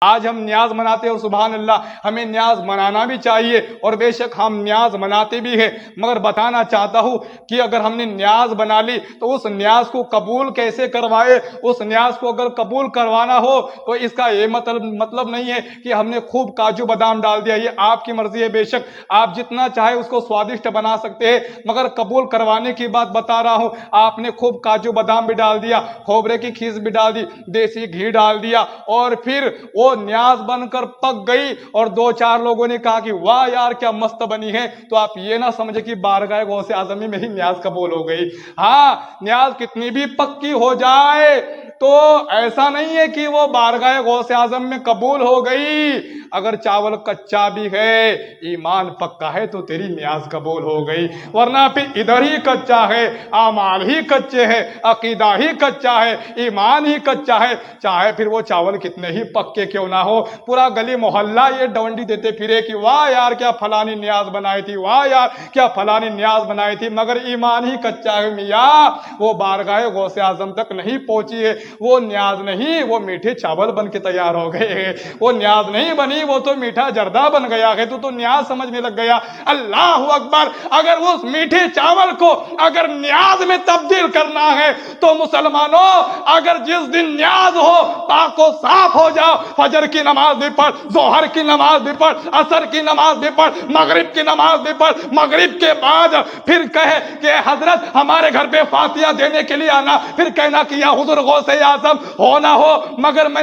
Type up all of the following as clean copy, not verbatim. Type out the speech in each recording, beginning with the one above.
آج ہم نیاز مناتے ہیں اور سبحان اللہ ہمیں نیاز منانا بھی چاہیے اور بے شک ہم نیاز مناتے بھی ہیں، مگر بتانا چاہتا ہوں کہ اگر ہم نے نیاز بنا لی تو اس نیاز کو قبول کیسے کروائے۔ اس نیاز کو اگر قبول کروانا ہو تو اس کا یہ مطلب نہیں ہے کہ ہم نے خوب کاجو بادام ڈال دیا، یہ آپ کی مرضی ہے، بے شک آپ جتنا چاہے اس کو سوادشٹ بنا سکتے ہیں، مگر قبول کروانے کی بات بتا رہا ہوں۔ آپ نے خوب کاجو بادام بھی ڈال دیا، کھوبرے کی کھیس بھی ڈال دی، دیسی گھی ڈال دیا، اور پھر وہ نیاز بن کر پک گئی اور دو چار لوگوں نے کہا کہ واہ یار کیا مست بنی ہے، تو آپ یہ نہ سمجھے کہ بارگاہ غوث اعظم میں میری نیاز قبول ہو گئی۔ ہاں، نیاز کتنی بھی پکی ہو جائے تو ایسا نہیں ہے کہ وہ بارگاہ غوث اعظم میں قبول ہو گئی۔ اگر چاول کچا بھی ہے، ایمان پکا ہے تو تیری نیاز قبول ہو گئی، ورنہ پھر ادھر ہی کچا ہے، اعمال ہی کچے ہیں، عقیدہ ہی کچا ہے، ایمان ہی کچا ہے، چاہے پھر وہ چاول کتنے ہی پکے کیوں نہ ہو، پورا گلی محلہ یہ ڈونڈی دیتے پھرے کہ واہ یار کیا فلانی نیاز بنائی تھی، واہ یار کیا فلانی نیاز بنائی تھی، مگر ایمان ہی کچا ہے میاں، وہ بارگاہ غوث اعظم تک نہیں پہنچی ہے، وہ نیاز نہیں، وہ میٹھے چاول بن کے تیار ہو گئے، وہ نیاز نہیں بنی، وہ تو میٹھا جردہ بن گیا ہے، تو نیاز سمجھنے لگ گیا۔ اللہ اکبر! اگر اس میٹھے چاول کو اگر نیاز میں تبدیل کرنا ہے تو مسلمانوں، اگر جس دن نیاز ہو پاک و صاف ہو جاؤ، فجر کی نماز بھی پڑھ، ظہر کی نماز بھی پڑھ، عصر کی نماز بھی پڑھ، مغرب کی نماز بھی پڑھ، مغرب کے بعد پھر کہے کہ حضرت ہمارے گھر پہ فاتحہ دینے کے لیے آنا، پھر کہنا کہ یا حضور غوث اعظم ہو نہ ہو، مگر میں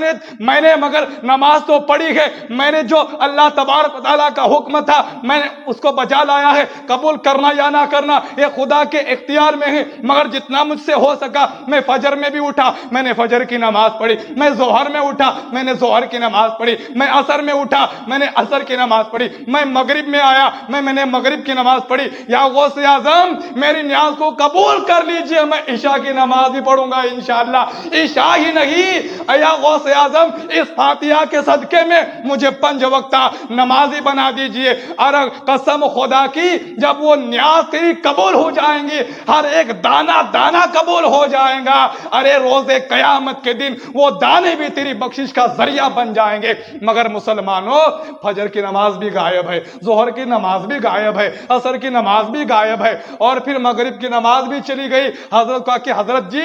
نے مگر نماز تو پڑھی ہے، میں نے جو اللہ تبارک و تعالیٰ کا حکم تھا میں نے اس کو بجا لایا ہے، قبول کرنا یا نہ کرنا یہ خدا کے اختیار میں ہے، مگر جتنا مجھ سے ہو سکا میں فجر میں بھی اٹھا، میں نے فجر کی نماز پڑھی، میں ظہر میں اٹھا، میں نے ظہر کی نماز پڑھی، میں عصر میں اٹھا، میں نے عصر کی نماز پڑھی، میں مغرب میں آیا، میں نے مغرب کی نماز پڑھی، یا غوث اعظم میری نیاز کو قبول کر لیجئے، میں عشاء کی نماز بھی پڑھوں گا انشاءاللہ، عشاء ہی نہیں، یا غوث اعظم اس فاتحہ کے صدقے میں مجھے 5 وقتہ نمازی بنا دیجئے، اور قسم خدا کی جب وہ نیاز تیری قبول ہو جائیں گی، ہر ایک دانہ دانہ قبول ہو جائیں گا، ارے روز قیامت کے دن وہ دانے بھی تیری بخشش کا ذریعہ بن جائیں گے۔ مگر مسلمانوں، فجر کی نماز بھی غائب ہے، ظہر کی نماز بھی غائب ہے، عصر کی نماز بھی غائب ہے، اور پھر مغرب کی نماز بھی چلی گئی۔ حضرت کہا کہ حضرت جی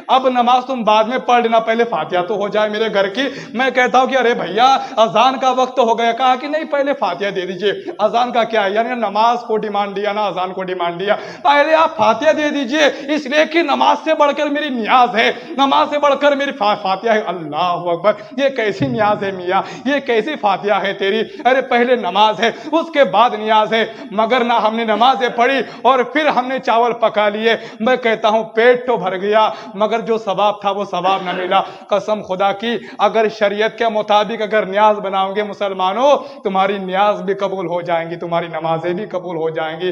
اب نماز تم بعد میں پڑھ لینا، پہلے فاتحہ تو ہو جائے میرے گھر کی۔ میں کہتا ہوں کہ ارے بھیا اذان کا وقت ہو گیا، کہا کہ نہیں پہلے فاتحہ دے دیجئے۔ اذان کا کیا ہے، یعنی نماز کو ڈیمانڈ دیا نا اذان کو ڈیمانڈ دیا، پہلے آپ فاتحہ دے دیجئے، اس لیے کہ نماز سے بڑھ کر میری نیاز ہے، نماز سے بڑھ کر میری فاتحہ ہے۔ اللہ اکبر! یہ کیسی نیاز ہے میاں، یہ کیسی فاتحہ ہے تیری، ارے پہلے نماز ہے اس کے بعد نیاز ہے، مگر نہ ہم نے نمازیں پڑھی اور پھر ہم نے چاول پکا لیے۔ میں کہتا ہوں پیٹ تو بھر گیا مگر جو ثواب تھا وہ ثواب نہ ملا۔ قسم خدا کی اگر شریعت کے مطابق اگر نیاز بناؤں گے مسلمانوں، تمہاری نیاز بھی قبول ہو جائیں گی، تمہاری نمازیں بھی قبول ہو جائیں گی۔